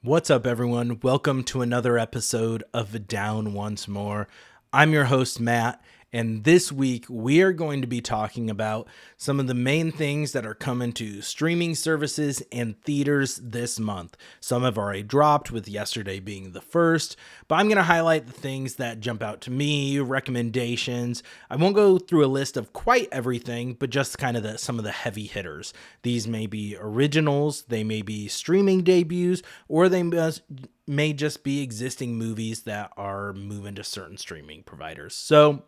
What's up, everyone? Welcome to another episode of Down Once More. I'm your host, Matt, and this week we are going to be talking about some of the main things that are coming to streaming services and theaters this month. Some have already dropped, with yesterday being the first, but I'm going to highlight the things that jump out to me, recommendations. I won't go through a list of quite everything, but just kind of some of the heavy hitters. These may be originals, they may be streaming debuts, or they may just be existing movies that are moving to certain streaming providers. So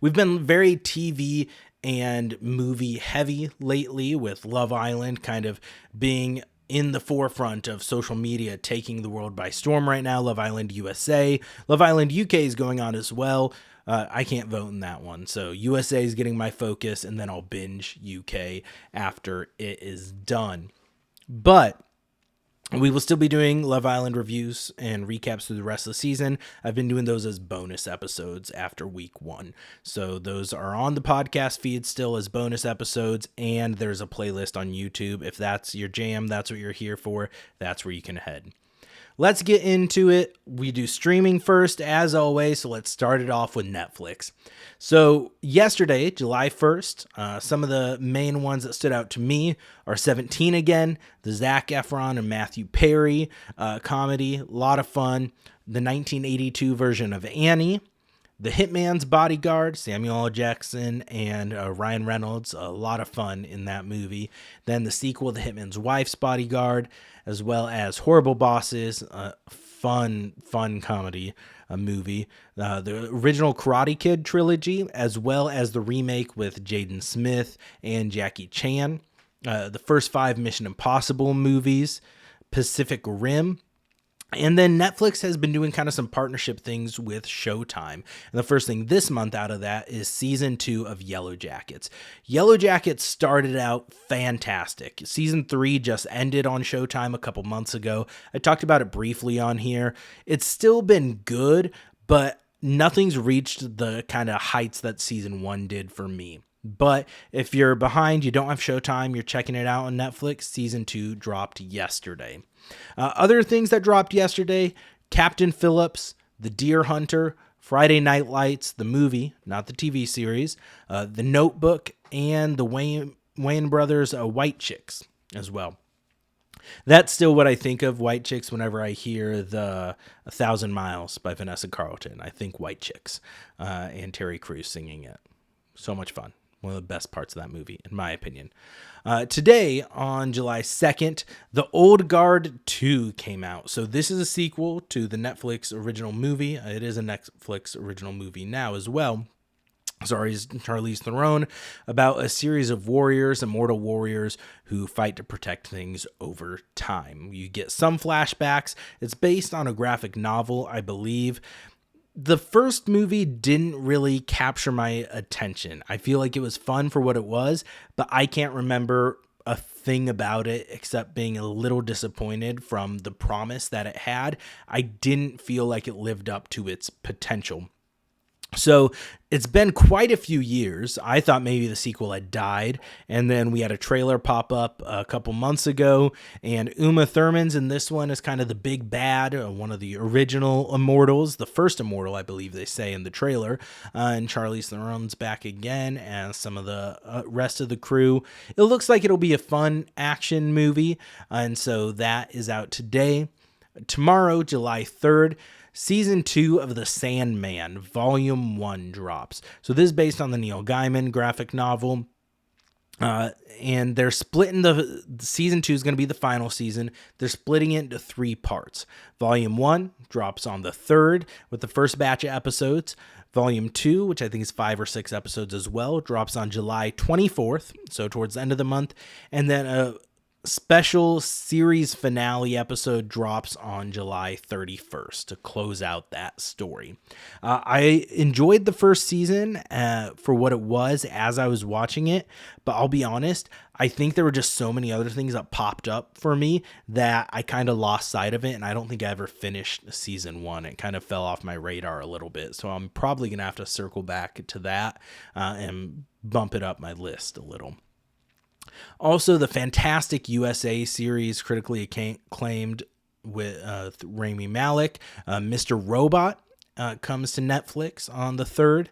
we've been very TV and movie heavy lately, with Love Island kind of being in the forefront of social media, taking the world by storm right now. Love Island USA, Love Island UK is going on as well. I can't vote in that one, so USA is getting my focus, and then I'll binge UK after it is done. But we will still be doing Love Island reviews and recaps through the rest of the season. I've been doing those as bonus episodes after week one. So those are on the podcast feed still as bonus episodes, and there's a playlist on YouTube. If that's your jam, that's what you're here for, that's where you can head. Let's get into it. We do streaming first, as always, so let's start it off with Netflix. So yesterday, July 1st, some of the main ones that stood out to me are 17 again, the Zac Efron and Matthew Perry comedy, a lot of fun. The 1982 version of Annie, The Hitman's Bodyguard, Samuel L. Jackson and Ryan Reynolds, a lot of fun in that movie. Then the sequel, The Hitman's Wife's Bodyguard, as well as Horrible Bosses, fun comedy movie. The original Karate Kid trilogy, as well as the remake with Jaden Smith and Jackie Chan. The first 5 Mission Impossible movies, Pacific Rim. And then Netflix has been doing kind of some partnership things with Showtime. And the first thing this month out of that is season 2 of Yellow Jackets. Yellow Jackets started out fantastic. Season 3 just ended on Showtime a couple months ago. I talked about it briefly on here. It's still been good, but nothing's reached the kind of heights that season 1 did for me. But if you're behind, you don't have Showtime, you're checking it out on Netflix, season 2 dropped yesterday. Other things that dropped yesterday, Captain Phillips, The Deer Hunter, Friday Night Lights, the movie, not the TV series, The Notebook, and the Wayne Brothers White Chicks as well. That's still what I think of White Chicks whenever I hear the 1,000 Miles by Vanessa Carlton. I think White Chicks and Terry Crews singing it. So much fun. One of the best parts of that movie, in my opinion. Today, on July 2nd, The Old Guard 2 came out. So this is a sequel to the Netflix original movie. It is a Netflix original movie now as well. Charlize Theron, about a series of warriors, immortal warriors, who fight to protect things over time. You get some flashbacks. It's based on a graphic novel, I believe. The first movie didn't really capture my attention. I feel like it was fun for what it was, but I can't remember a thing about it except being a little disappointed from the promise that it had. I didn't feel like it lived up to its potential. So it's been quite a few years. I thought maybe the sequel had died, and then we had a trailer pop up a couple months ago, and Uma Thurman's in this one is kind of the big bad, one of the original Immortals, the first Immortal, I believe they say in the trailer, and Charlize Theron's back again, and some of the rest of the crew. It looks like it'll be a fun action movie, and so that is out today. Tomorrow, July 3rd, Season 2 of The Sandman, Volume 1 drops. So this is based on the Neil Gaiman graphic novel. And they're splitting the season 2 is going to be the final season. They're splitting it into 3 parts. Volume 1 drops on the 3rd with the first batch of episodes. Volume 2, which I think is 5 or 6 episodes as well, drops on July 24th, so towards the end of the month. And then a special series finale episode drops on July 31st to close out that story. I enjoyed the first season for what it was as I was watching it, but I'll be honest, I think there were just so many other things that popped up for me that I kind of lost sight of it, and I don't think I ever finished season 1. It kind of fell off my radar a little bit, so I'm probably going to have to circle back to that and bump it up my list a little. Also, the fantastic USA series, critically acclaimed with Rami Malek. Mr. Robot comes to Netflix on the 3rd.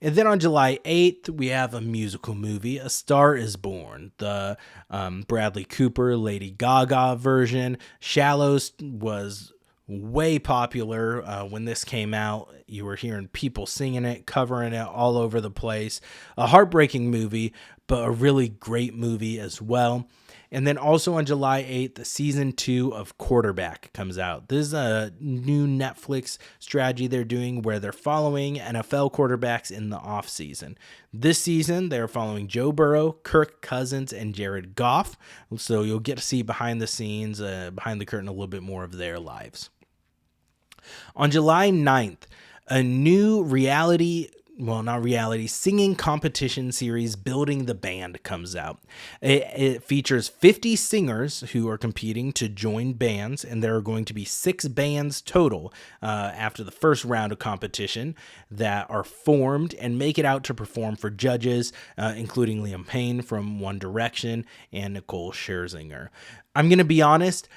And then on July 8th, we have a musical movie, A Star is Born, the Bradley Cooper, Lady Gaga version. Shallows was way popular when this came out. You were hearing people singing it, covering it all over the place. A heartbreaking movie, but a really great movie as well. And then also on July 8th, season 2 of Quarterback comes out. This is a new Netflix strategy they're doing where they're following NFL quarterbacks in the offseason. This season, they're following Joe Burrow, Kirk Cousins, and Jared Goff. So you'll get to see behind the scenes, behind the curtain, a little bit more of their lives. On July 9th, a new singing competition series, Building the Band, comes out. It features 50 singers who are competing to join bands, and there are going to be 6 bands total after the first round of competition that are formed and make it out to perform for judges, including Liam Payne from One Direction and Nicole Scherzinger. I'm going to be honest,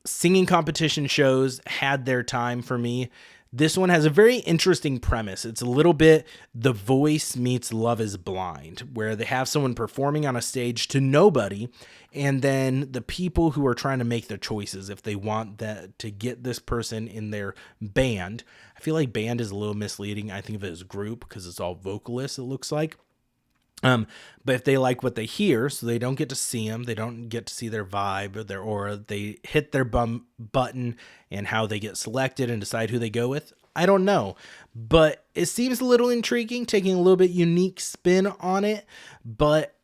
singing competition shows had their time for me. This one has a very interesting premise. It's a little bit The Voice meets Love is Blind, where they have someone performing on a stage to nobody, and then the people who are trying to make their choices, if they want to get this person in their band. I feel like band is a little misleading. I think of it as group because it's all vocalists, it looks like. But if they like what they hear, so they don't get to see them, they don't get to see their vibe or their aura, they hit their button, and how they get selected and decide who they go with, I don't know. But it seems a little intriguing, taking a little bit unique spin on it, but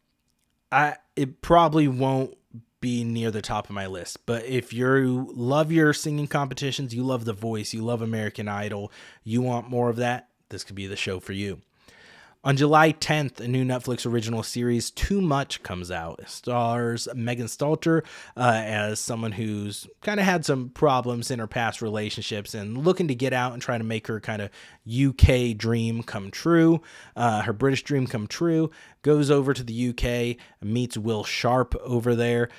it probably won't be near the top of my list. But if you love your singing competitions, you love The Voice, you love American Idol, you want more of that, this could be the show for you. On July 10th, a new Netflix original series, Too Much, comes out. It stars Megan Stalter as someone who's kind of had some problems in her past relationships and looking to get out and try to make her kind of UK dream come true, her British dream come true. Goes over to the UK, meets Will Sharp over there,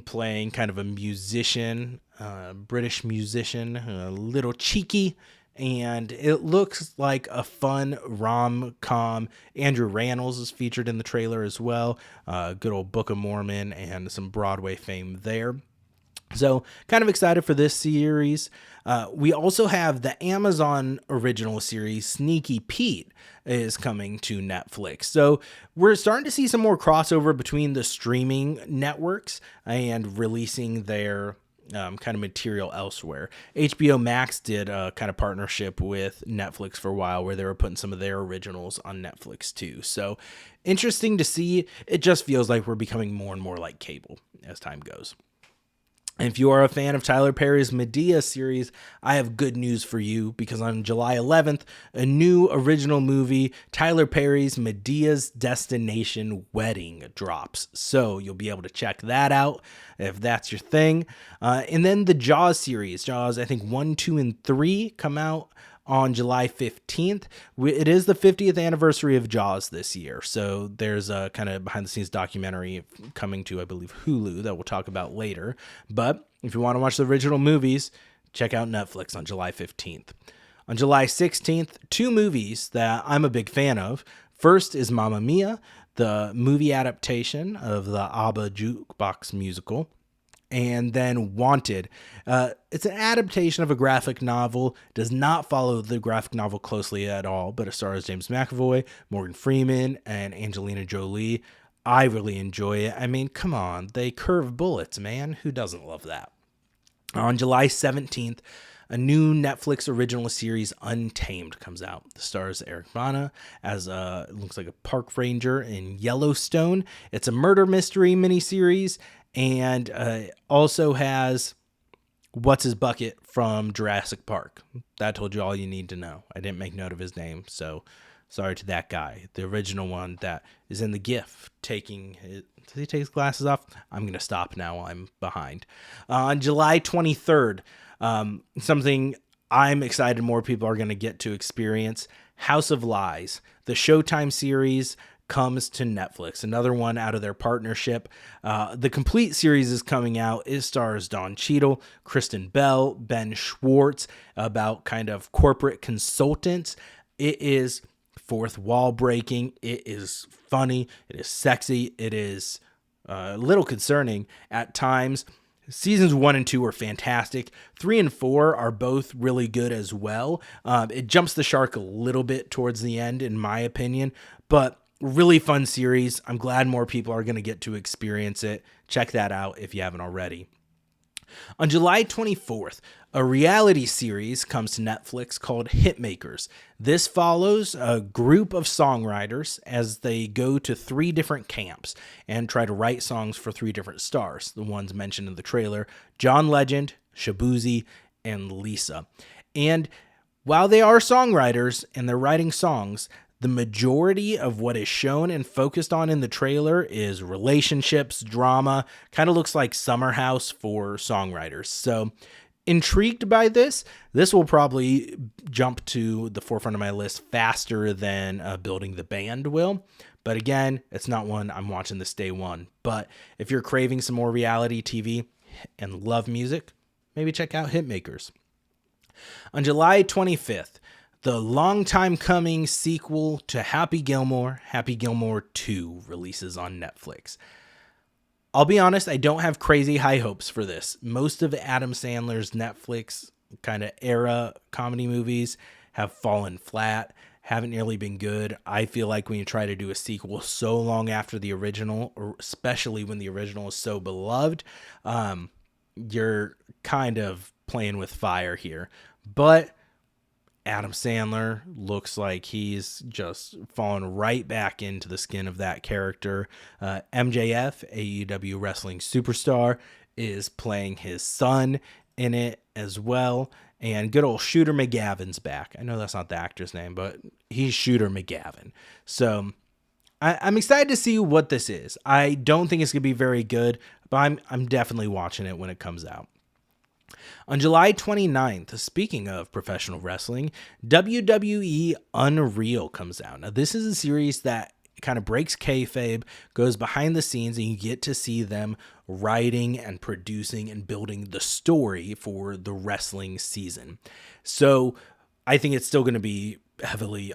playing kind of a musician, British musician, a little cheeky. And it looks like a fun rom-com. Andrew Rannells is featured in the trailer as well. Good old Book of Mormon and some Broadway fame there. So kind of excited for this series. We also have the Amazon original series, Sneaky Pete, is coming to Netflix. So we're starting to see some more crossover between the streaming networks and releasing their kind of material elsewhere. HBO Max did a kind of partnership with Netflix for a while where they were putting some of their originals on Netflix too. So interesting to see. It just feels like we're becoming more and more like cable as time goes. If you are a fan of Tyler Perry's Medea series, I have good news for you, because on July 11th, a new original movie, Tyler Perry's Medea's Destination Wedding, drops. So you'll be able to check that out if that's your thing. And then the Jaws series, Jaws, I think 1, 2, and 3 come out on July 15th. It is the 50th anniversary of Jaws this year. So there's a kind of behind the scenes documentary coming to, I believe, Hulu that we'll talk about later. But if you want to watch the original movies, check out Netflix on July 15th. On July 16th, 2 movies that I'm a big fan of. First is Mamma Mia, the movie adaptation of the ABBA jukebox musical. And then Wanted. It's an adaptation of a graphic novel, does not follow the graphic novel closely at all, but it stars James McAvoy, Morgan Freeman, and Angelina Jolie. I really enjoy it. I mean, come on, they curve bullets, man. Who doesn't love that? On July 17th, a new Netflix original series, Untamed, comes out. It stars Eric Bana as looks like a park ranger in Yellowstone. It's a murder mystery miniseries, and also has What's His Bucket from Jurassic Park. That told you all you need to know. I didn't make note of his name, so sorry to that guy. The original one that is in the GIF taking his... Does he take his glasses off? I'm going to stop now. I'm behind. On July 23rd, something I'm excited more people are going to get to experience, House of Lies, the Showtime series comes to Netflix. Another one out of their partnership. The complete series is coming out. It stars Don Cheadle, Kristen Bell, Ben Schwartz, about kind of corporate consultants. It is fourth wall breaking. It is funny. It is sexy. It is a little concerning at times. Seasons 1 and 2 are fantastic. 3 and 4 are both really good as well. It jumps the shark a little bit towards the end, in my opinion, but really fun series. I'm glad more people are going to get to experience it. Check that out if you haven't already. On July 24th, a reality series comes to Netflix called Hitmakers. This follows a group of songwriters as they go to 3 different camps and try to write songs for 3 different stars. The ones mentioned in the trailer: John Legend, Shabuzi, and Lisa. And while they are songwriters and they're writing songs, the majority of what is shown and focused on in the trailer is relationships, drama, kind of looks like Summer House for songwriters. So intrigued by this. This will probably jump to the forefront of my list faster than Building the Band will. But again, it's not one I'm watching this day one. But if you're craving some more reality TV and love music, maybe check out Hitmakers. On July 25th, the long time coming sequel to Happy Gilmore 2, releases on Netflix. I'll be honest, I don't have crazy high hopes for this. Most of Adam Sandler's Netflix kind of era comedy movies have fallen flat, haven't nearly been good. I feel like when you try to do a sequel so long after the original, or especially when the original is so beloved, you're kind of playing with fire here. But Adam Sandler looks like he's just fallen right back into the skin of that character. MJF, AEW wrestling superstar, is playing his son in it as well. And good old Shooter McGavin's back. I know that's not the actor's name, but he's Shooter McGavin. So I'm excited to see what this is. I don't think it's going to be very good, but I'm definitely watching it when it comes out. On July 29th, speaking of professional wrestling, WWE Unreal comes out. Now, this is a series that kind of breaks kayfabe, goes behind the scenes, and you get to see them writing and producing and building the story for the wrestling season. So I think it's still going to be heavily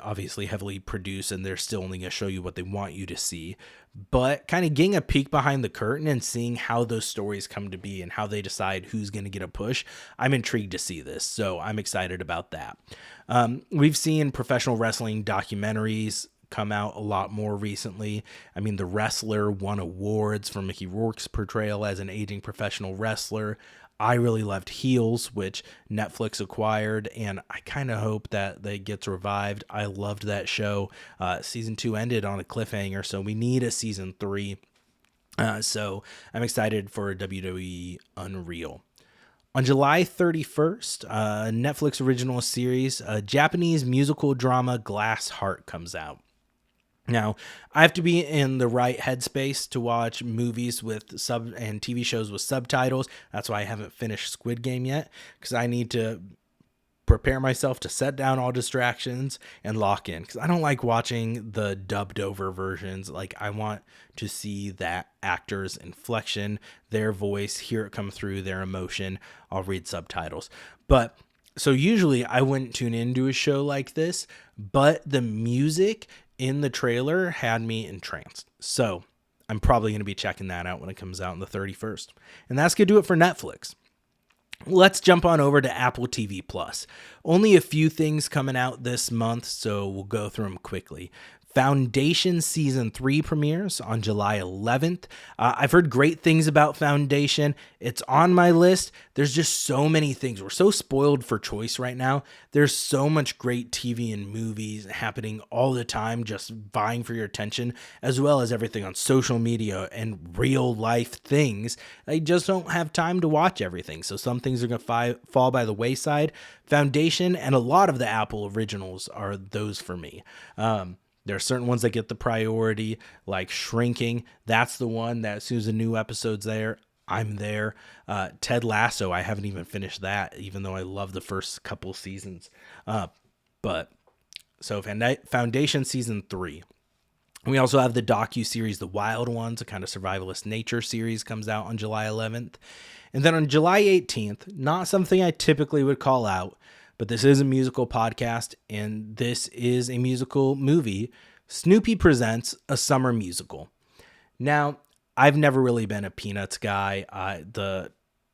produced, and they're still only going to show you what they want you to see. But kind of getting a peek behind the curtain and seeing how those stories come to be and how they decide who's going to get a push, I'm intrigued to see this. So I'm excited about that. We've seen professional wrestling documentaries come out a lot more recently. I mean, The Wrestler won awards for Mickey Rourke's portrayal as an aging professional wrestler. I really loved Heels, which Netflix acquired, and I kind of hope that they gets revived. I loved that show. Season 2 ended on a cliffhanger, so we need a season 3. So I'm excited for WWE Unreal. On July 31st, Netflix original series, Japanese musical drama Glass Heart comes out. Now, I have to be in the right headspace to watch movies with and TV shows with subtitles. That's why I haven't finished Squid Game yet, because I need to prepare myself to set down all distractions and lock in, because I don't like watching the dubbed over versions. Like, I want to see that actor's inflection, their voice, hear it come through, their emotion. I'll read subtitles. But so usually I wouldn't tune into a show like this, but the music in the trailer had me entranced. So I'm probably going to be checking that out when it comes out on the 31st. And that's going to do it for Netflix. Let's jump on over to Apple TV Plus. Only a few things coming out this month, so we'll go through them quickly. Foundation Season 3 premieres on July 11th. I've heard great things about Foundation. It's on my list. There's just so many things. We're so spoiled for choice right now. There's so much great TV and movies happening all the time, just vying for your attention, as well as everything on social media and real life things. I just don't have time to watch everything. So some things are going to fall by the wayside. Foundation and a lot of the Apple originals are those for me. There are certain ones that get the priority, like Shrinking. That's the one that as soon as a new episode's there, I'm there. Ted Lasso, I haven't even finished that, even though I love the first couple seasons. But so Foundation Season 3. We also have the docu-series The Wild Ones, a kind of survivalist nature series, comes out on July 11th. And then on July 18th, not something I typically would call out, but this is a musical podcast, and this is a musical movie. Snoopy presents a summer musical. Now, I've never really been a Peanuts guy. The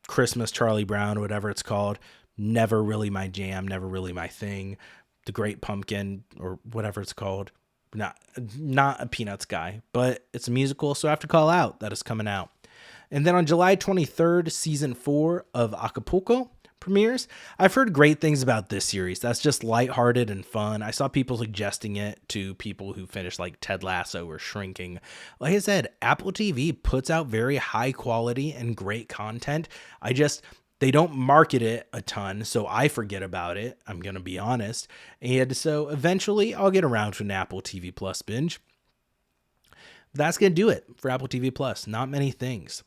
Christmas Charlie Brown, whatever it's called, never really my jam, never really my thing. The Great Pumpkin, or whatever it's called, not a Peanuts guy, but it's a musical, so I have to call out that it's coming out. And then on July 23rd, season 4 of Acapulco premieres. I've heard great things about this series. That's just lighthearted and fun. I saw people suggesting it to people who finished like Ted Lasso or Shrinking. Like I said, Apple TV puts out very high quality and great content. They don't market it a ton, so I forget about it. I'm going to be honest. And so eventually I'll get around to an Apple TV Plus binge. That's going to do it for Apple TV Plus. Not many things.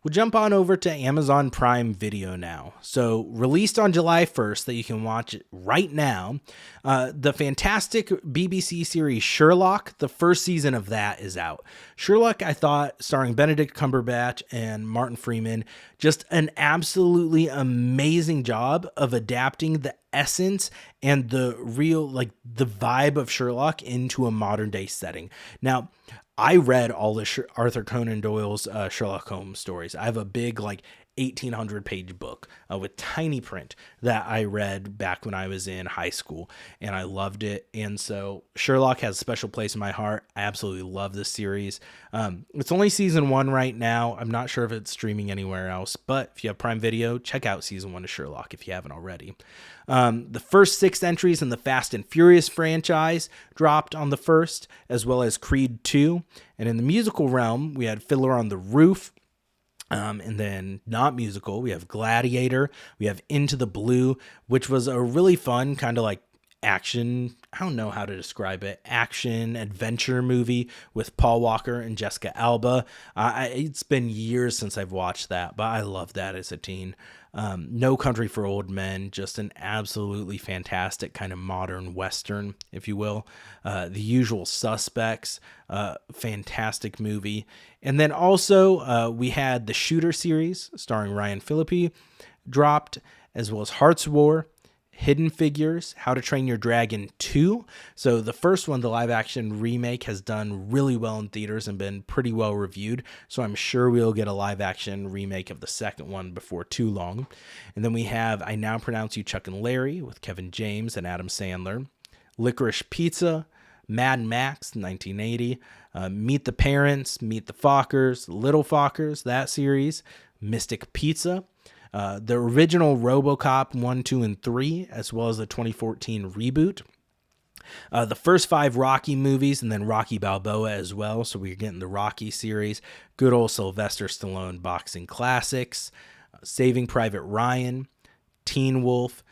We'll jump on over to Amazon Prime Video now. So released on July 1st that you can watch it right now, the fantastic BBC series Sherlock, the first season of that is out. Sherlock, I thought, starring Benedict Cumberbatch and Martin Freeman, just an absolutely amazing job of adapting the essence and the real, like the vibe of Sherlock into a modern day setting. Now, I read all the Arthur Conan Doyle's Sherlock Holmes stories. I have a big, 1,800 page book with tiny print that I read back when I was in high school, and I loved it. And so Sherlock has a special place in my heart. I absolutely love this series. It's only season 1 right now. I'm not sure if it's streaming anywhere else, but if you have Prime Video, check out season 1 of Sherlock if you haven't already. The first 6 entries in the Fast and Furious franchise dropped on the 1st, as well as Creed 2. And in the musical realm, we had Fiddler on the Roof. And then not musical, we have Gladiator, we have Into the Blue, which was a really fun kind of like action, I don't know how to describe it, action adventure movie with Paul Walker and Jessica Alba. It's been years since I've watched that, but I loved that as a teen. No Country for Old Men, just an absolutely fantastic kind of modern Western, if you will. The Usual Suspects, fantastic movie. And then also we had the Shooter series starring Ryan Phillippe dropped, as well as Hearts War, Hidden Figures, How to Train Your Dragon 2. So the first one, the live action remake, has done really well in theaters and been pretty well reviewed. So I'm sure we'll get a live action remake of the second one before too long. And then we have I Now Pronounce You Chuck and Larry with Kevin James and Adam Sandler. Licorice Pizza, Mad Max 1980, Meet the Parents, Meet the Fockers, Little Fockers, that series, Mystic Pizza, the original RoboCop 1, 2, and 3, as well as the 2014 reboot. The first 5 Rocky movies, and then Rocky Balboa as well. So we're getting the Rocky series. Good old Sylvester Stallone boxing classics. Saving Private Ryan. Teen Wolf.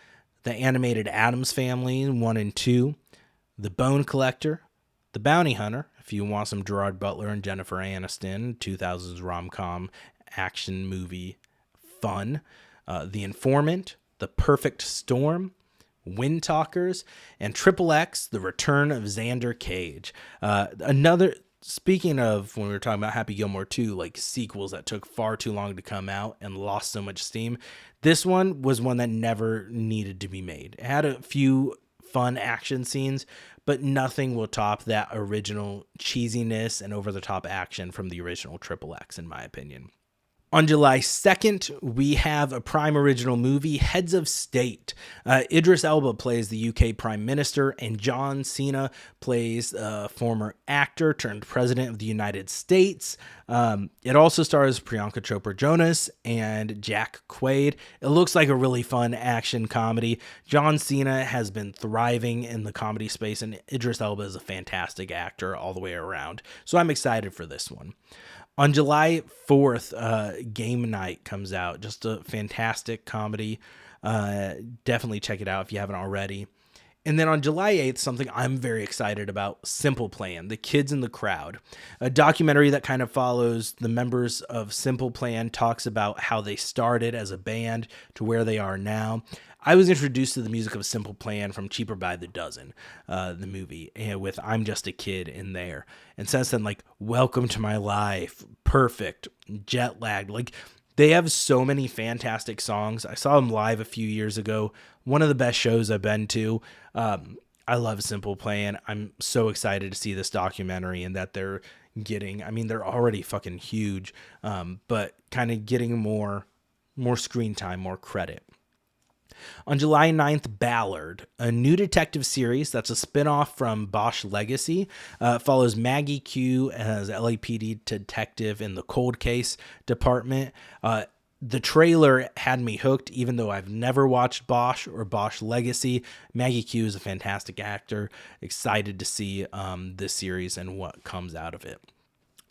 The Animated Addams Family 1 and 2. The Bone Collector. The Bounty Hunter, if you want some Gerard Butler and Jennifer Aniston, 2000s rom-com action movie fun. The Informant, The Perfect Storm, Wind Talkers, and Triple X, The Return of Xander Cage. Speaking of when we were talking about Happy Gilmore 2, like sequels that took far too long to come out and lost so much steam, this one was one that never needed to be made. It had a few fun action scenes, but nothing will top that original cheesiness and over-the-top action from the original Triple X, in my opinion. On July 2nd, we have a Prime original movie, Heads of State. Idris Elba plays the UK Prime Minister, and John Cena plays a former actor turned president of the United States. It also stars Priyanka Chopra Jonas and Jack Quaid. It looks like a really fun action comedy. John Cena has been thriving in the comedy space, and Idris Elba is a fantastic actor all the way around. So I'm excited for this one. On July 4th, Game Night comes out. Just a fantastic comedy. Definitely check it out if you haven't already. And then on July 8th, something I'm very excited about, Simple Plan, The Kids in the Crowd, a documentary that kind of follows the members of Simple Plan, talks about how they started as a band to where they are now. I was introduced to the music of Simple Plan from Cheaper by the Dozen, the movie, and with I'm Just a Kid in there. And since then, like, Welcome to My Life, Perfect, Jet Lagged, like, they have so many fantastic songs. I saw them live a few years ago. One of the best shows I've been to. I love Simple Plan. I'm so excited to see this documentary and that they're getting, I mean, they're already fucking huge, but kind of getting more screen time, more credit. On July 9th, Ballard, a new detective series that's a spinoff from Bosch Legacy, follows Maggie Q as LAPD detective in the cold case department. The trailer had me hooked, even though I've never watched Bosch or Bosch Legacy. Maggie Q is a fantastic actor. Excited to see this series and what comes out of it.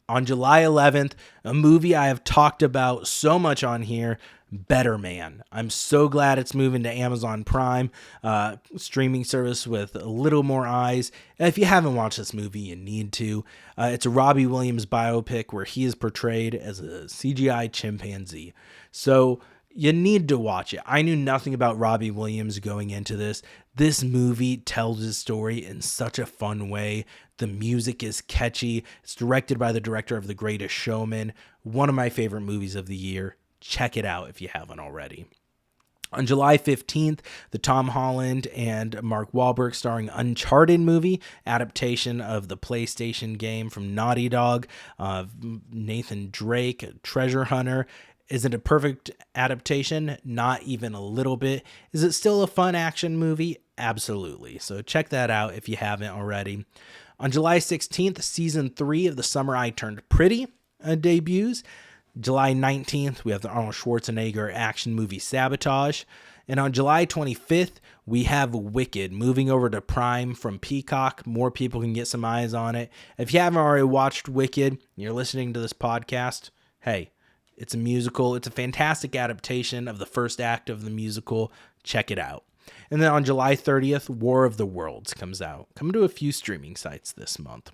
On July 11th, a movie I have talked about so much on here, Better Man. I'm so glad it's moving to Amazon Prime, streaming service with a little more eyes. If you haven't watched this movie, you need to. It's a Robbie Williams biopic where he is portrayed as a CGI chimpanzee. So you need to watch it. I knew nothing about Robbie Williams going into this. This movie tells his story in such a fun way. The music is catchy. It's directed by the director of The Greatest Showman. One of my favorite movies of the year. Check it out if you haven't already. On July 15th, the Tom Holland and Mark Wahlberg starring Uncharted movie, adaptation of the PlayStation game from Naughty Dog, Nathan Drake, Treasure Hunter. Is it a perfect adaptation? Not even a little bit. Is it still a fun action movie? Absolutely. So check that out if you haven't already. On July 16th, season 3 of The Summer I Turned Pretty debuts. July 19th, we have the Arnold Schwarzenegger action movie Sabotage. And on July 25th, we have Wicked moving over to Prime from Peacock. More people can get some eyes on it. If you haven't already watched Wicked, you're listening to this podcast, hey, it's a musical. It's a fantastic adaptation of the first act of the musical. Check it out. And then on July 30th, War of the Worlds comes out. Coming to a few streaming sites this month.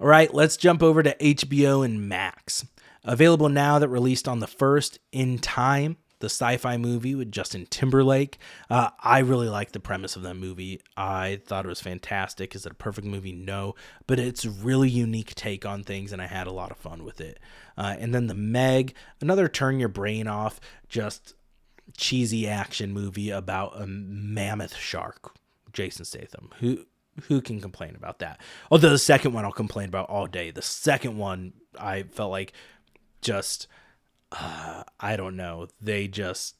All right, let's jump over to HBO and Max. Available now that released on the 1st, In Time, the sci-fi movie with Justin Timberlake. I really like the premise of that movie. I thought it was fantastic. Is it a perfect movie? No, but it's a really unique take on things, and I had a lot of fun with it. And then The Meg, another turn your brain off, just cheesy action movie about a mammoth shark, Jason Statham. Who can complain about that? Although the second one I'll complain about all day. The second one I felt like just, I don't know. They just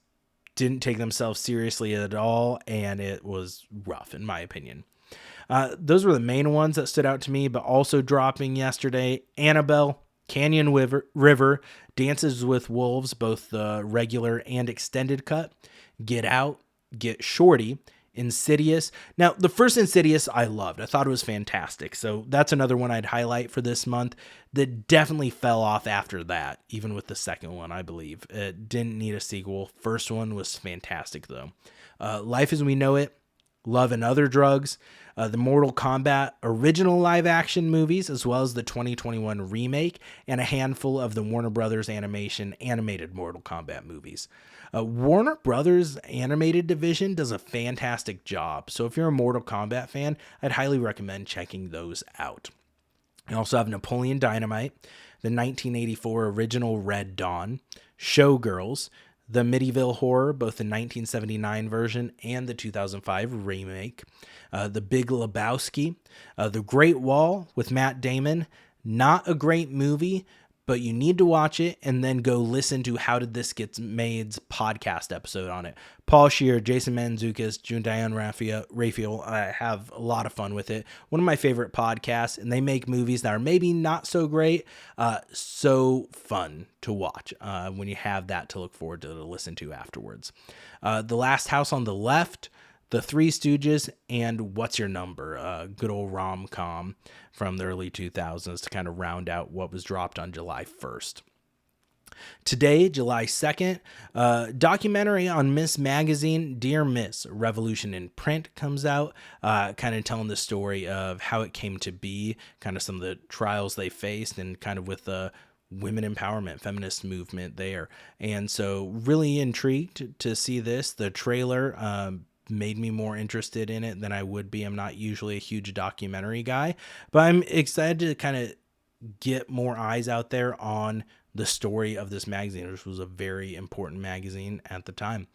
didn't take themselves seriously at all, and it was rough in my opinion. Those were the main ones that stood out to me, but also dropping yesterday, Annabelle, Canyon River, Dances with Wolves, both the regular and extended cut, Get Out, Get Shorty, Insidious. Now, the first Insidious I loved. I thought it was fantastic. So that's another one I'd highlight for this month that definitely fell off after that, even with the second one, I believe. It didn't need a sequel. First one was fantastic, though. Life as We Know It, Love and Other Drugs, the Mortal Kombat original live action movies, as well as the 2021 remake, and a handful of the Warner Brothers Animation animated Mortal Kombat movies. Warner Brothers animated division does a fantastic job. So if you're a Mortal Kombat fan, I'd highly recommend checking those out. You also have Napoleon Dynamite, the 1984 original Red Dawn, Showgirls, the Amityville Horror, both the 1979 version and the 2005 remake, The Big Lebowski, The Great Wall with Matt Damon. Not a great movie, but you need to watch it and then go listen to How Did This Get Made's podcast episode on it. Paul Scheer, Jason Mantzoukas, June Diane Raphael. I have a lot of fun with it. One of my favorite podcasts, and they make movies that are maybe not so great, so fun to watch when you have that to look forward to listen to afterwards. The Last House on the Left, The Three Stooges, and What's Your Number? Good old rom-com from the early 2000s to kind of round out what was dropped on July 1st. Today, July 2nd, documentary on Miss Magazine, Dear Miss, Revolution in Print comes out, kind of telling the story of how it came to be, kind of some of the trials they faced, and kind of with the women empowerment, feminist movement there. And so really intrigued to see this. The trailer made me more interested in it than I would be. I'm not usually a huge documentary guy, but I'm excited to kind of get more eyes out there on the story of this magazine, which was a very important magazine at the time.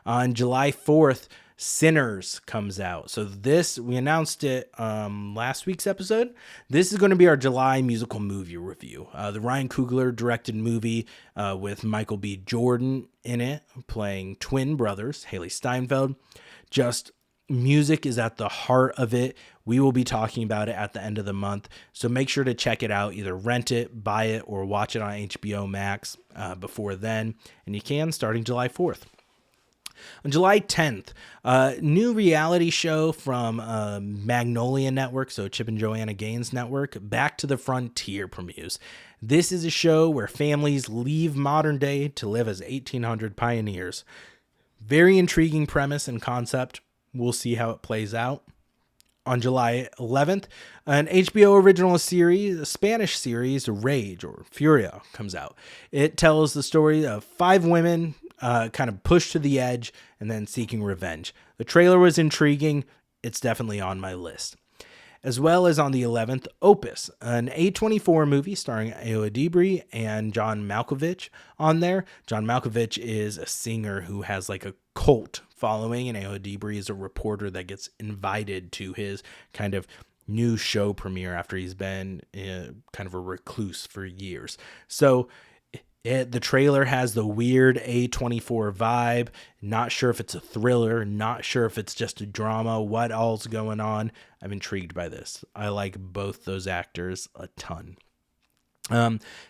On July 4th, Sinners comes out. So this, we announced it last week's episode. This is going to be our July musical movie review. The Ryan Coogler directed movie with Michael B. Jordan in it, playing twin brothers, Haley Steinfeld. Just music is at the heart of it. We will be talking about it at the end of the month. So make sure to check it out. Either rent it, buy it, or watch it on HBO Max before then. And you can starting July 4th. On July 10th, new reality show from Magnolia Network, so Chip and Joanna Gaines Network, Back to the Frontier premieres. This is a show where families leave modern day to live as 1800 pioneers. Very intriguing premise and concept. We'll see how it plays out. On July 11th, an HBO original series, a Spanish series, Rage or Furia, comes out. It tells the story of 5 women kind of pushed to the edge and then seeking revenge. The trailer was intriguing. It's definitely on my list. As well as on the 11th, Opus, an A24 movie starring Ayo Edebiri and John Malkovich on there. John Malkovich is a singer who has like a cult following, and Ayo Edebiri is a reporter that gets invited to his kind of new show premiere after he's been kind of a recluse for years. So the trailer has the weird A24 vibe. Not sure if it's a thriller, not sure if it's just a drama, what all's going on. I'm intrigued by this. I like both those actors a ton.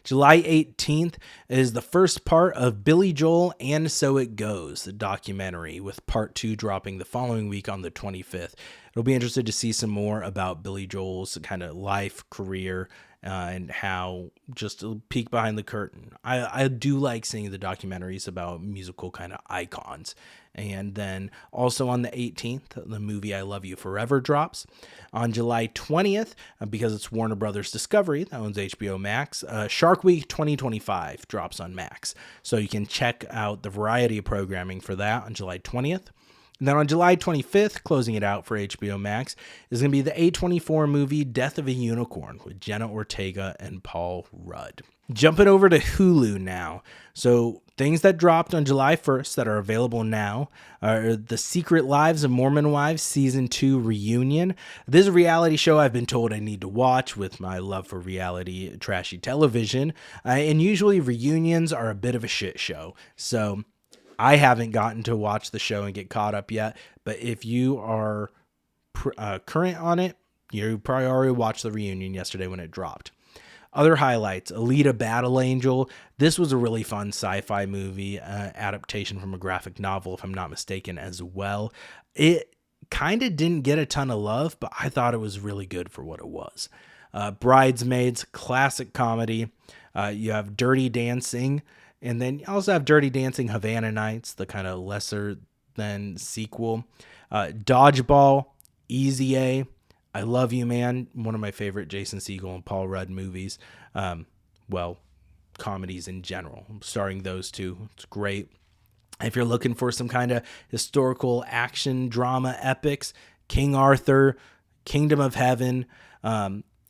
July 18th is the first part of Billy Joel and So It Goes, the documentary, with part 2 dropping the following week on the 25th. It'll be interesting to see some more about Billy Joel's kind of life, career, and how just a peek behind the curtain. I do like seeing the documentaries about musical kind of icons. And then also on the 18th, the movie I Love You Forever drops. On July 20th, because it's Warner Brothers Discovery, that one's HBO Max, Shark Week 2025 drops on Max. So you can check out the variety of programming for that on July 20th. And then on July 25th, closing it out for HBO Max, is going to be the A24 movie Death of a Unicorn with Jenna Ortega and Paul Rudd. Jumping over to Hulu now. So things that dropped on July 1st that are available now are The Secret Lives of Mormon Wives Season 2 Reunion. This is a reality show I've been told I need to watch with my love for reality trashy television. And usually reunions are a bit of a shit show. So I haven't gotten to watch the show and get caught up yet, but if you are current on it, you probably already watched the reunion yesterday when it dropped. Other highlights, Alita Battle Angel. This was a really fun sci-fi movie, adaptation from a graphic novel, if I'm not mistaken, as well. It kind of didn't get a ton of love, but I thought it was really good for what it was. Bridesmaids, classic comedy. You have Dirty Dancing. And then you also have Dirty Dancing Havana Nights, the kind of lesser than sequel. Dodgeball, Easy A, I Love You Man, one of my favorite Jason Segel and Paul Rudd movies. Comedies in general, starring those two. It's great. If you're looking for some kind of historical action drama epics, King Arthur, Kingdom of Heaven,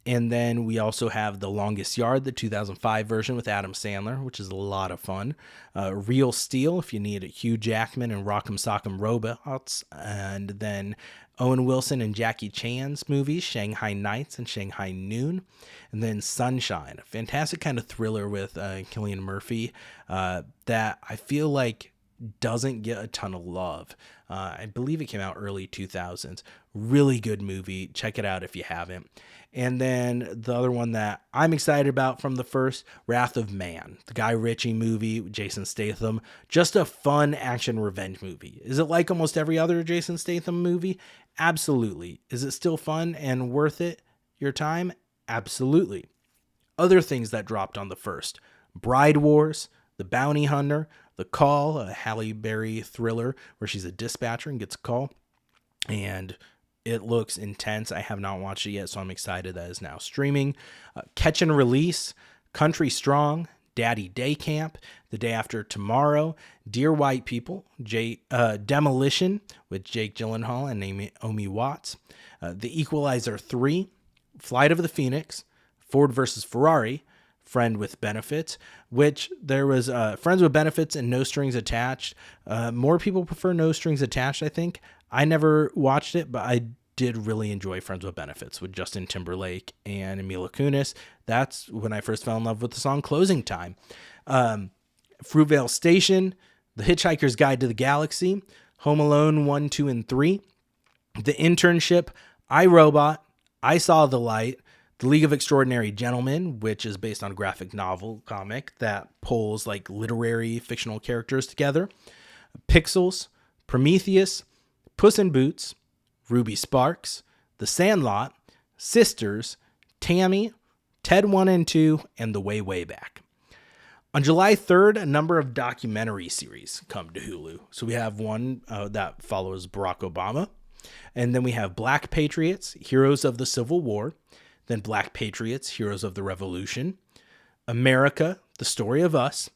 and then we also have The Longest Yard, the 2005 version with Adam Sandler, which is a lot of fun. Real Steel, if you need Hugh Jackman and Rock'em Sock'em Robots. And then Owen Wilson and Jackie Chan's movies, Shanghai Nights and Shanghai Noon. And then Sunshine, a fantastic kind of thriller with Cillian Murphy that I feel like doesn't get a ton of love. I believe it came out early 2000s. Really good movie. Check it out if you haven't. And then the other one that I'm excited about from the first, Wrath of Man, the Guy Ritchie movie with Jason Statham. Just a fun action revenge movie. Is it like almost every other Jason Statham movie? Absolutely. Is it still fun and worth it your time? Absolutely. Other things that dropped on the first, Bride Wars, The Bounty Hunter, The Call, a Halle Berry thriller where she's a dispatcher and gets a call. And it looks intense. I have not watched it yet, so I'm excited that it's now streaming. Catch and Release, Country Strong, Daddy Day Camp, The Day After Tomorrow, Dear White People, Demolition with Jake Gyllenhaal and Naomi Watts, The Equalizer 3, Flight of the Phoenix, Ford versus Ferrari, Friend with Benefits, which there was Friends with Benefits and No Strings Attached. More people prefer No Strings Attached, I think. I never watched it, but I did really enjoy Friends with Benefits with Justin Timberlake and Mila Kunis. That's when I first fell in love with the song Closing Time. Fruitvale Station, The Hitchhiker's Guide to the Galaxy, Home Alone 1, 2, and 3, The Internship, I, Robot, I Saw the Light, The League of Extraordinary Gentlemen, which is based on a graphic novel comic that pulls like literary fictional characters together, Pixels, Prometheus, Puss in Boots, Ruby Sparks, The Sandlot, Sisters, Tammy, Ted 1 and 2, and The Way, Way Back. On July 3rd, a number of documentary series come to Hulu. So we have one that follows Barack Obama, and then we have Black Patriots, Heroes of the Civil War, then Black Patriots, Heroes of the Revolution, America, The Story of Us,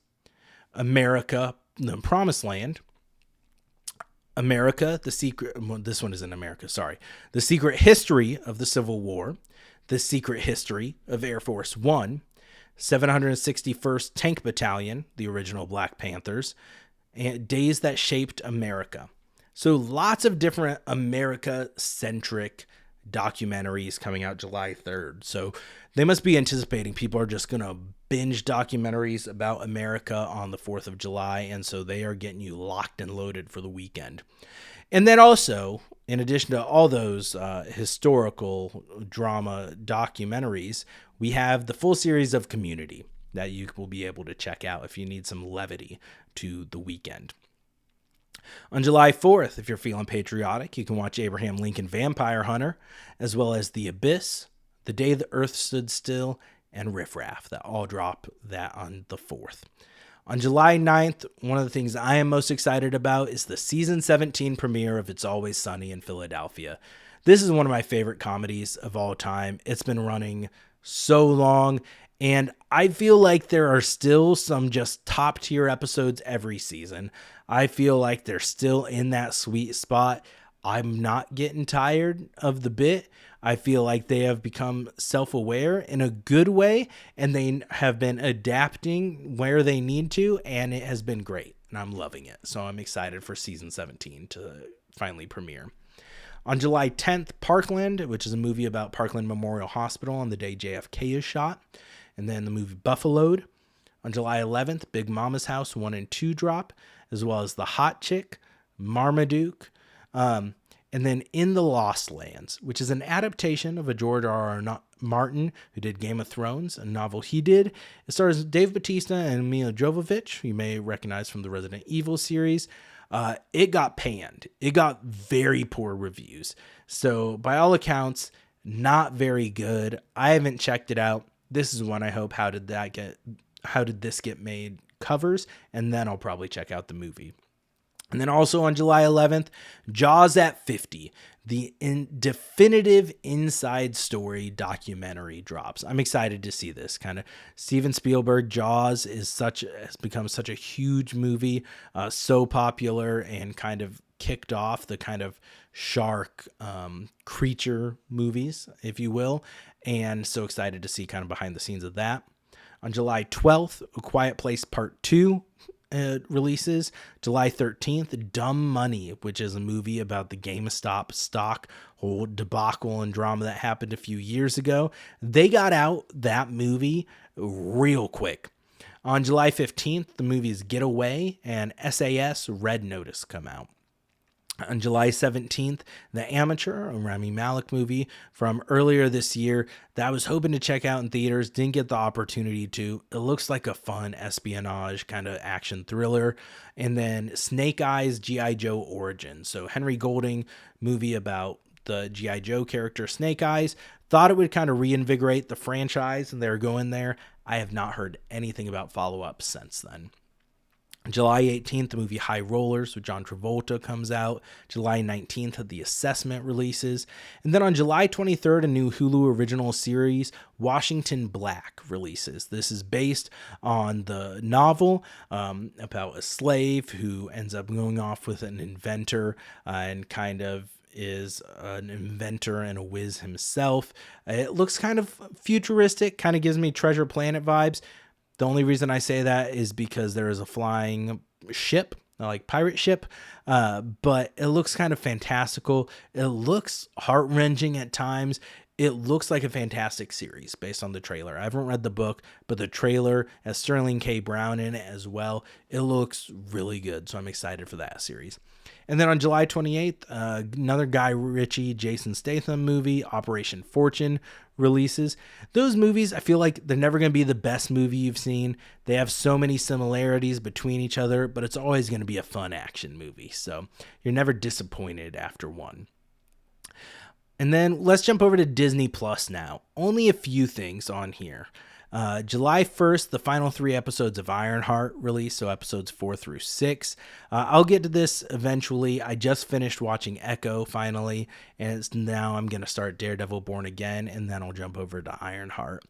America, The Promised Land, America, The Secret, well, this one isn't America, sorry. The Secret History of the Civil War, The Secret History of Air Force One, 761st Tank Battalion, the original Black Panthers, and Days That Shaped America. So lots of different America-centric documentaries coming out July 3rd. So they must be anticipating people are just going to binge documentaries about America on the 4th of July. And so they are getting you locked and loaded for the weekend. And then also, in addition to all those historical drama documentaries, we have the full series of Community that you will be able to check out if you need some levity to the weekend. On July 4th, if you're feeling patriotic, you can watch Abraham Lincoln Vampire Hunter, as well as The Abyss, The Day the Earth Stood Still, and Riff Raff, that all drop that on the 4th. On July 9th, one of the things I am most excited about is the season 17 premiere of It's Always Sunny in Philadelphia. This is one of my favorite comedies of all time. It's been running so long, and I feel like there are still some just top tier episodes every season. I feel like they're still in that sweet spot. I'm not getting tired of the bit. I feel like they have become self-aware in a good way, and they have been adapting where they need to, and it has been great, and I'm loving it. So I'm excited for season 17 to finally premiere. On July 10th, Parkland, which is a movie about Parkland Memorial Hospital on the day JFK is shot, and then the movie Buffaloed. On July 11th, Big Mama's House 1 and 2 drop, as well as The Hot Chick, Marmaduke, and then In the Lost Lands, which is an adaptation of a George R.R. Martin, who did Game of Thrones, a novel he did. It stars Dave Bautista and Mila Jovovich, who you may recognize from the Resident Evil series. It got panned. It got very poor reviews. So by all accounts, not very good. I haven't checked it out. This is one I hope How Did This Get Made covers, and then I'll probably check out the movie. And then also on July 11th, Jaws at 50, the definitive inside story documentary drops. I'm excited to see this. Kind of Steven Spielberg, Jaws has become such a huge movie, so popular, and kind of kicked off the kind of shark creature movies, if you will. And so excited to see kind of behind the scenes of that. On July 12th, A Quiet Place Part 2 releases. July 13th, Dumb Money, which is a movie about the GameStop stock whole debacle and drama that happened a few years ago. They got out that movie real quick. On July 15th, the movies Get Away and SAS Red Notice come out. On July 17th, The Amateur, a Rami Malek movie from earlier this year that I was hoping to check out in theaters, didn't get the opportunity to. It looks like a fun espionage kind of action thriller. And then Snake Eyes, G.I. Joe Origin. So Henry Golding movie about the G.I. Joe character Snake Eyes. Thought it would kind of reinvigorate the franchise, and they're going there. I have not heard anything about follow-up since then. July 18th, the movie High Rollers with John Travolta comes out. July 19th, The Assessment releases. And then on July 23rd, a new Hulu original series, Washington Black, releases. This is based on the novel about a slave who ends up going off with an inventor and kind of is an inventor and a whiz himself. It looks kind of futuristic, kind of gives me Treasure Planet vibes. The only reason I say that is because there is a flying ship, like pirate ship, but it looks kind of fantastical. It looks heart-wrenching at times. It looks like a fantastic series based on the trailer. I haven't read the book, but the trailer has Sterling K. Brown in it as well. It looks really good, so I'm excited for that series. And then on July 28th, another Guy Ritchie, Jason Statham movie, Operation Fortune, releases. Those movies, I feel like they're never going to be the best movie you've seen. They have so many similarities between each other, but it's always going to be a fun action movie. So you're never disappointed after one. And then let's jump over to Disney Plus now. Only a few things on here. July 1st, the final 3 episodes of Ironheart released, so episodes 4 through 6. I'll get to this eventually. I just finished watching Echo finally, and now I'm going to start Daredevil Born Again, and then I'll jump over to Ironheart.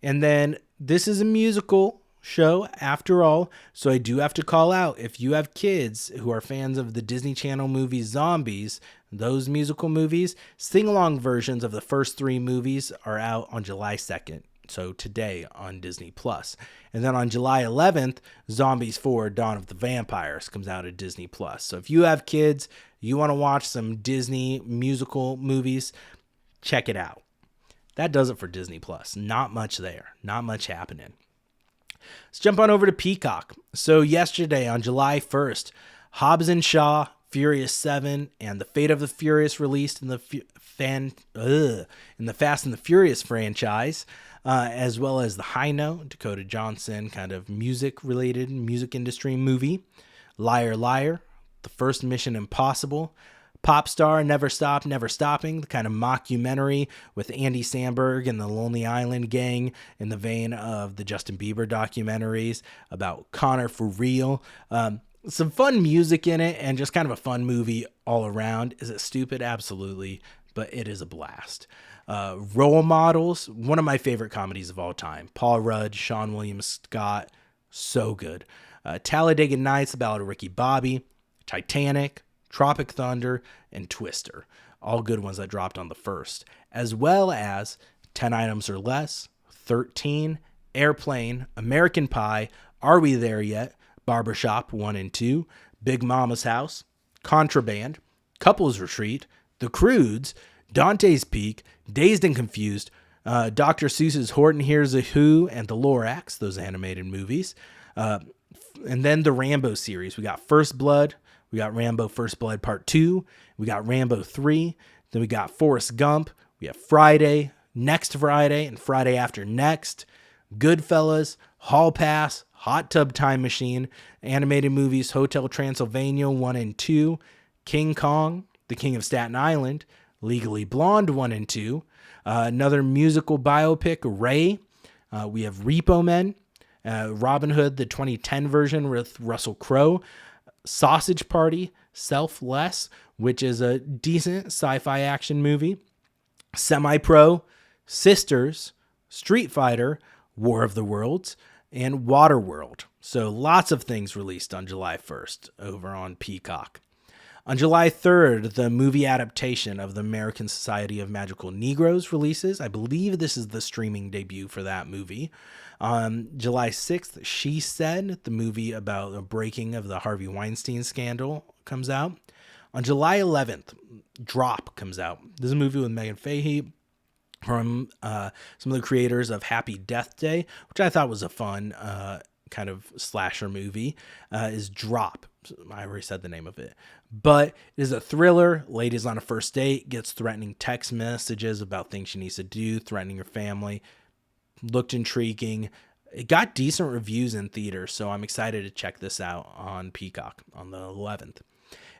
And then this is a musical show after all, so I do have to call out, if you have kids who are fans of the Disney Channel movie Zombies, those musical movies, sing-along versions of the first 3 movies are out on July 2nd. So today on Disney Plus. And then on July 11th, Zombies 4 Dawn of the Vampires comes out at Disney Plus. So if you have kids, you want to watch some Disney musical movies, check it out. That does it for Disney Plus. Not much there. Not much happening. Let's jump on over to Peacock. So yesterday on July 1st, Hobbs and Shaw, Furious 7, and The Fate of the Furious released in the Fast and the Furious franchise. As well as The High Note, Dakota Johnson, kind of music industry movie. Liar Liar, The First Mission Impossible. Pop Star, Never Stop, Never Stopping, the kind of mockumentary with Andy Samberg and the Lonely Island Gang in the vein of the Justin Bieber documentaries about Connor for real. Some fun music in it and just kind of a fun movie all around. Is it stupid? Absolutely, but it is a blast. Role Models, one of my favorite comedies of all time. Paul Rudd, Sean William Scott, so good. Talladega Nights, The Ballad of Ricky Bobby, Titanic, Tropic Thunder, and Twister. All good ones that dropped on the 1st. As well as 10 Items or Less, 13, Airplane, American Pie, Are We There Yet, Barbershop 1 and 2, Big Mama's House, Contraband, Couples Retreat, The Croods, Dante's Peak, Dazed and Confused, Dr. Seuss's Horton Hears a Who, and The Lorax, those animated movies. And then the Rambo series. We got First Blood. We got Rambo First Blood Part 2. We got Rambo 3. Then we got Forrest Gump. We have Friday, Next Friday, and Friday After Next. Goodfellas, Hall Pass, Hot Tub Time Machine, animated movies Hotel Transylvania 1 and 2, King Kong, The King of Staten Island, Legally Blonde 1 and 2, another musical biopic, Ray. We have Repo Men, Robin Hood, the 2010 version with Russell Crowe, Sausage Party, Selfless, which is a decent sci-fi action movie, Semi-Pro, Sisters, Street Fighter, War of the Worlds, and Waterworld. So lots of things released on July 1st over on Peacock. On July 3rd, the movie adaptation of the American Society of Magical Negroes releases. I believe this is the streaming debut for that movie. On July 6th, She Said, the movie about the breaking of the Harvey Weinstein scandal, comes out. On July 11th, Drop comes out. This is a movie with Megan Fahey from some of the creators of Happy Death Day, which I thought was a fun kind of slasher movie, is Drop. I already said the name of it. But it is a thriller. Ladies on a first date, gets threatening text messages about things she needs to do, threatening her family. Looked intriguing. It got decent reviews in theaters, so I'm excited to check this out on Peacock on the 11th.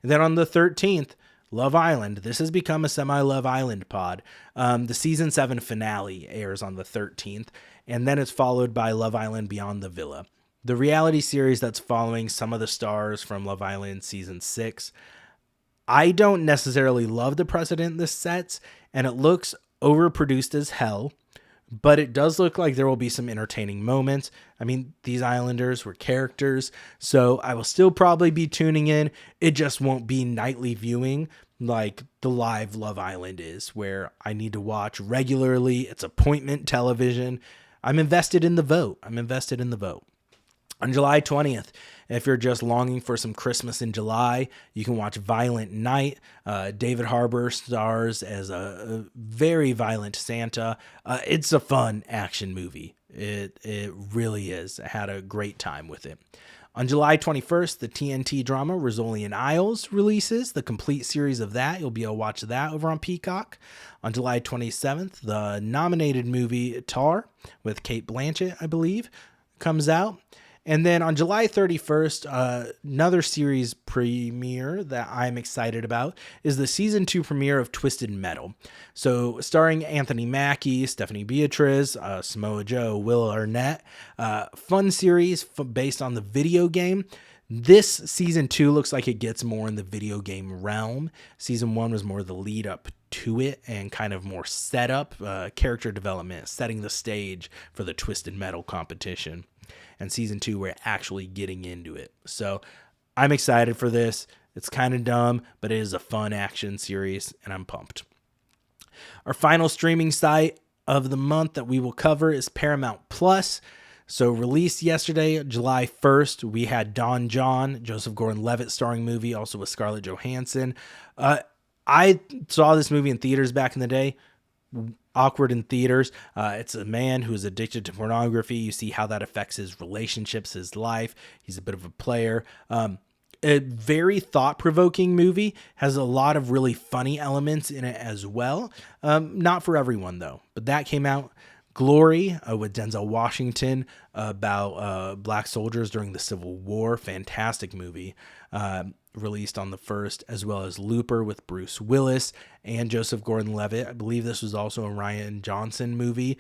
And then on the 13th, Love Island. This has become a semi-Love Island pod. The season 7 finale airs on the 13th, and then it's followed by Love Island Beyond the Villa. the reality series that's following some of the stars from Love Island season 6. I don't necessarily love the precedent this sets, and it looks overproduced as hell, but it does look like there will be some entertaining moments. I mean, these Islanders were characters, so I will still probably be tuning in. It just won't be nightly viewing like the live Love Island is, where I need to watch regularly. It's appointment television. I'm invested in the vote. On July 20th, if you're just longing for some Christmas in July, you can watch Violent Night. David Harbour stars as a very violent Santa. It's a fun action movie. It really is. I had a great time with it. On July 21st, the TNT drama Rizzoli Isles releases, the complete series of that. You'll be able to watch that over on Peacock. On July 27th, the nominated movie Tar with Cate Blanchett, I believe, comes out. And then on July 31st, another series premiere that I'm excited about is the season 2 premiere of Twisted Metal. So starring Anthony Mackie, Stephanie Beatriz, Samoa Joe, Will Arnett. Fun series based on the video game. This season 2 looks like it gets more in the video game realm. Season 1 was more the lead up to it and kind of more setup, character development, setting the stage for the Twisted Metal competition. And season 2, we're actually getting into it. So I'm excited for this. It's kind of dumb, but it is a fun action series, and I'm pumped. Our final streaming site of the month that we will cover is Paramount Plus. So released yesterday, July 1st, we had Don John, Joseph Gordon-Levitt starring movie, also with Scarlett Johansson. I saw this movie in theaters back in the day. Awkward in theaters. It's a man who is addicted to pornography. You see how that affects his relationships, his life. He's a bit of a player. A very thought-provoking movie. Has a lot of really funny elements in it as well. Not for everyone, though. But that came out. Glory with Denzel Washington about black soldiers during the Civil War. Fantastic movie. Released on the 1st, as well as Looper with Bruce Willis and Joseph Gordon-Levitt. I believe this was also a Rian Johnson movie.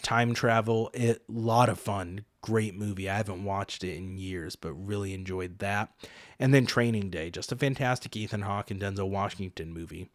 Time travel, a lot of fun. Great movie. I haven't watched it in years, but really enjoyed that. And then Training Day, just a fantastic Ethan Hawke and Denzel Washington movie.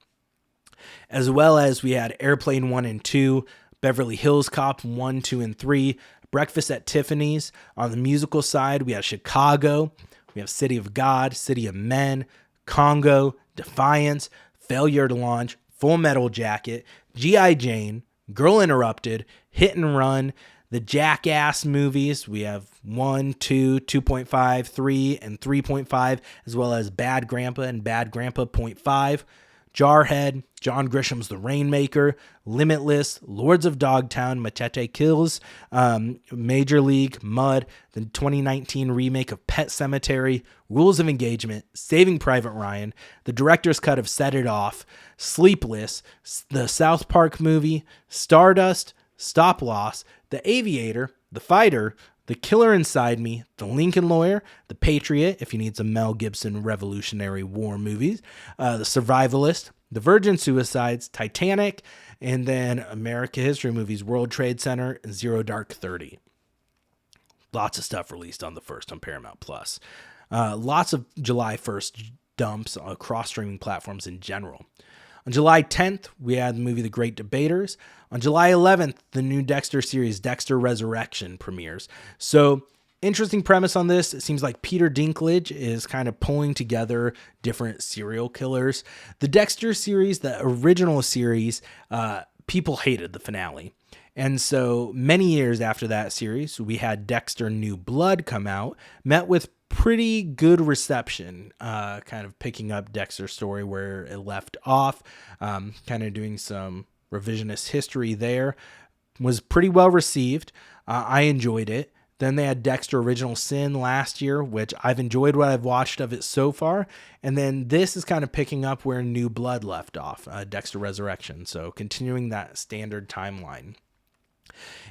As well as we had Airplane 1 and 2, Beverly Hills Cop 1, 2, and 3, Breakfast at Tiffany's. On the musical side, we have Chicago. We have City of God, City of Men, Congo, Defiance, Failure to Launch, Full Metal Jacket, G.I. Jane, Girl Interrupted, Hit and Run, the Jackass movies. We have 1, 2, 2.5, 3, and 3.5, as well as Bad Grandpa and Bad Grandpa .5. Jarhead, John Grisham's The Rainmaker, Limitless, Lords of Dogtown, Machete Kills, Major League, Mud, the 2019 remake of Pet Sematary, Rules of Engagement, Saving Private Ryan, the director's cut of Set It Off, Sleepless, the South Park movie, Stardust, Stop Loss, The Aviator, The Fighter, The Killer Inside Me, The Lincoln Lawyer, The Patriot, if you need some Mel Gibson Revolutionary War movies, The Survivalist, The Virgin Suicides, Titanic, and then America History Movies, World Trade Center, and Zero Dark 30. Lots of stuff released on the 1st on Paramount Plus. Lots of July 1st dumps across streaming platforms in general. On July 10th, we had the movie The Great Debaters. On July 11th, the new Dexter series, Dexter Resurrection, premieres. So, interesting premise on this. It seems like Peter Dinklage is kind of pulling together different serial killers. The Dexter series, the original series, people hated the finale. And so many years after that series, we had Dexter New Blood come out, met with pretty good reception, kind of picking up Dexter's story where it left off, kind of doing some revisionist history there. Was pretty well received. I enjoyed it. Then they had Dexter Original Sin last year, which I've enjoyed what I've watched of it so far. And then this is kind of picking up where New Blood left off, Dexter Resurrection. So continuing that standard timeline.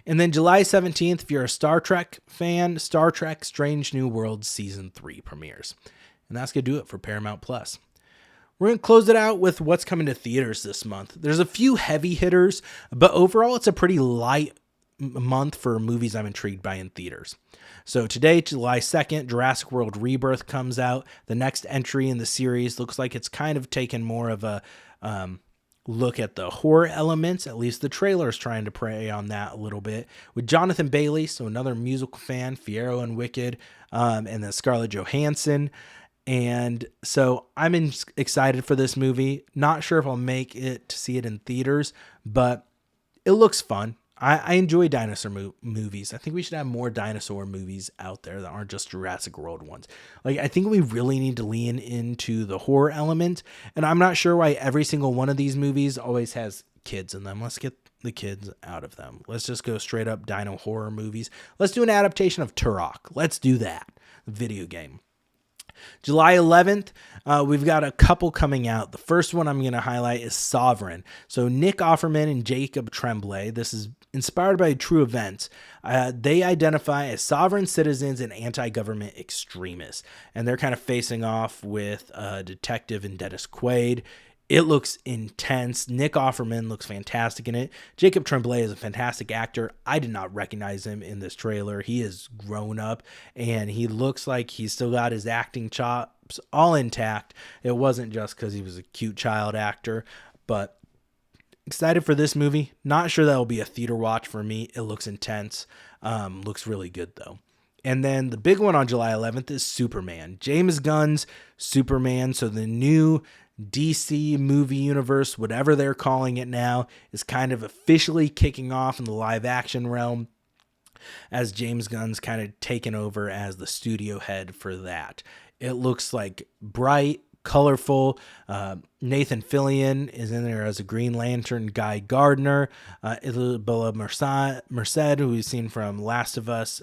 And then July 17th, if you're a Star Trek fan, Star Trek Strange New Worlds Season 3 premieres. And that's going to do it for Paramount Plus. We're going to close it out with what's coming to theaters this month. There's a few heavy hitters, but overall it's a pretty light month for movies I'm intrigued by in theaters. So today, July 2nd, Jurassic World Rebirth comes out. The next entry in the series looks like it's kind of taken more of a look at the horror elements. At least the trailer is trying to prey on that a little bit. With Jonathan Bailey, so another musical fan, Fiyero and Wicked, and then Scarlett Johansson. And so I'm excited for this movie. Not sure if I'll make it to see it in theaters, but it looks fun. I enjoy dinosaur movies. I think we should have more dinosaur movies out there that aren't just Jurassic World ones. Like, I think we really need to lean into the horror element. And I'm not sure why every single one of these movies always has kids in them. Let's get the kids out of them. Let's just go straight up dino horror movies. Let's do an adaptation of Turok. Let's do that. Video game. July 11th, we've got a couple coming out. The first one I'm going to highlight is Sovereign. So Nick Offerman and Jacob Tremblay, this is inspired by true events. They identify as sovereign citizens and anti-government extremists, and they're kind of facing off with a detective and Dennis Quaid. It looks intense. Nick Offerman looks fantastic in it. Jacob Tremblay is a fantastic actor. I did not recognize him in this trailer. He is grown up, and he looks like he's still got his acting chops all intact. It wasn't just because he was a cute child actor, but excited for this movie. Not sure that will be a theater watch for me. It looks intense. Looks really good, though. And then the big one on July 11th is Superman. James Gunn's Superman. So the new DC movie universe, whatever they're calling it now, is kind of officially kicking off in the live action realm, as James Gunn's kind of taken over as the studio head for that. It looks like bright, colorful. Nathan Fillion is in there as a Green Lantern. Guy Gardner, Isabella Merced, who we've seen from Last of Us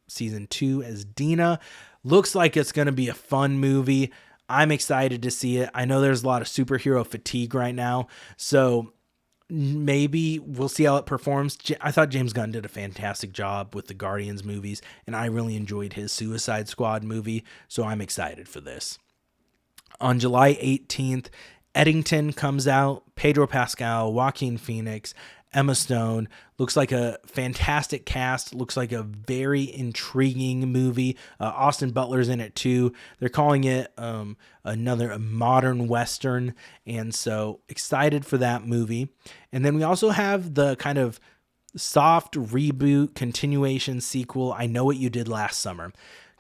season 2 as Dina. Looks like it's going to be a fun movie. I'm excited to see it. I know there's a lot of superhero fatigue right now, so maybe we'll see how it performs. I thought James Gunn did a fantastic job with the Guardians movies, and I really enjoyed his Suicide Squad movie, so I'm excited for this. On July 18th, Eddington comes out. Pedro Pascal, Joaquin Phoenix, Emma Stone. Looks like a fantastic cast. Looks like a very intriguing movie. Austin Butler's in it too. They're calling it another modern Western. And so excited for that movie. And then we also have the kind of soft reboot, continuation, sequel, I Know What You Did Last Summer.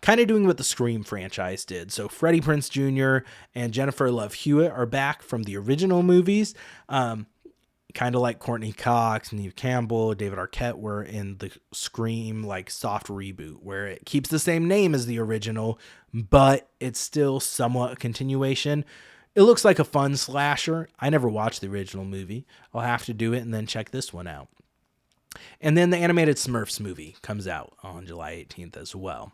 Kind of doing what the Scream franchise did. So Freddie Prinze Jr. and Jennifer Love Hewitt are back from the original movies. Kind of like Courtney Cox, Neve Campbell, David Arquette were in the Scream like soft reboot, where it keeps the same name as the original, but it's still somewhat a continuation. It looks like a fun slasher. I never watched the original movie. I'll have to do it and then check this one out. And then the animated Smurfs movie comes out on July 18th as well.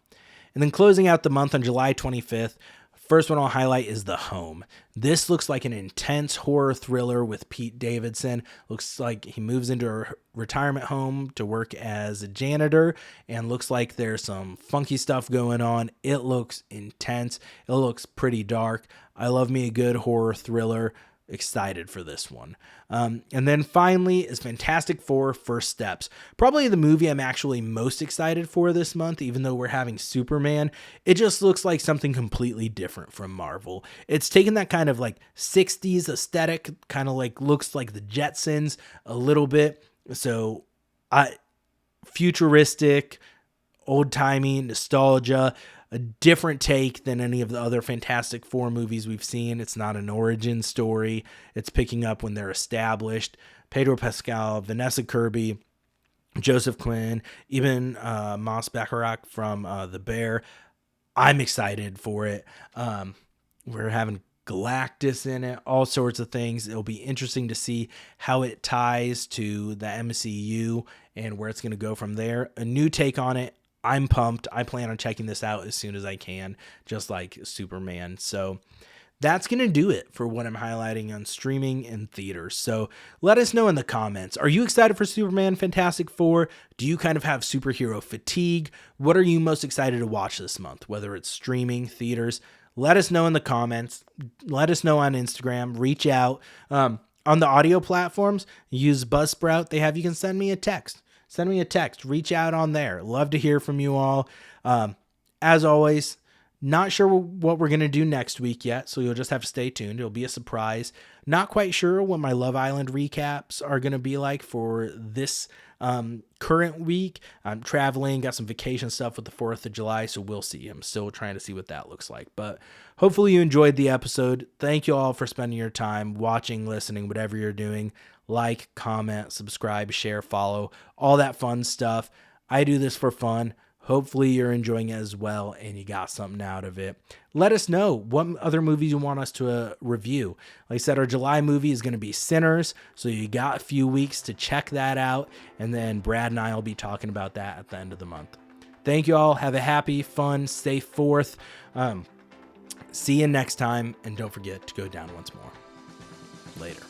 And then closing out the month on July 25th, first one I'll highlight is The Home. This looks like an intense horror thriller with Pete Davidson. Looks like he moves into a retirement home to work as a janitor, and looks like there's some funky stuff going on. It looks intense. It looks pretty dark. I love me a good horror thriller. Excited for this one. And then finally is Fantastic Four First Steps. Probably the movie I'm actually most excited for this month, even though we're having Superman. It just looks like something completely different from Marvel. It's taken that kind of like 60s aesthetic, kind of like looks like the Jetsons a little bit. So futuristic, old-timey nostalgia, a different take than any of the other Fantastic Four movies we've seen. It's not an origin story. It's picking up when they're established. Pedro Pascal, Vanessa Kirby, Joseph Quinn, even Mos Baccarat from The Bear. I'm excited for it. We're having Galactus in it, all sorts of things. It'll be interesting to see how it ties to the MCU and where it's going to go from there. A new take on it. I'm pumped. I plan on checking this out as soon as I can, just like Superman. So that's going to do it for what I'm highlighting on streaming and theaters. So let us know in the comments. Are you excited for Superman Fantastic Four? Do you kind of have superhero fatigue? What are you most excited to watch this month, whether it's streaming, theaters? Let us know in the comments. Let us know on Instagram. Reach out. On the audio platforms, use Buzzsprout. You can send me a text. send me a text, reach out on there. Love to hear from you all. As always, not sure what we're going to do next week yet, so you'll just have to stay tuned. It'll be a surprise. Not quite sure what my Love Island recaps are going to be like for this current week. I'm traveling, got some vacation stuff with the 4th of July, so we'll see. I'm still trying to see what that looks like. But hopefully you enjoyed the episode. Thank you all for spending your time watching, listening, whatever you're doing. Like, comment, subscribe, share, follow, all that fun stuff. I do this for fun. Hopefully you're enjoying it as well and you got something out of it. Let us know what other movies you want us to review. Like I said, our July movie is going to be Sinners, so you got a few weeks to check that out, and then Brad and I will be talking about that at the end of the month. Thank you all. Have a happy, fun, safe 4th. See you next time, and don't forget to go down once more. Later.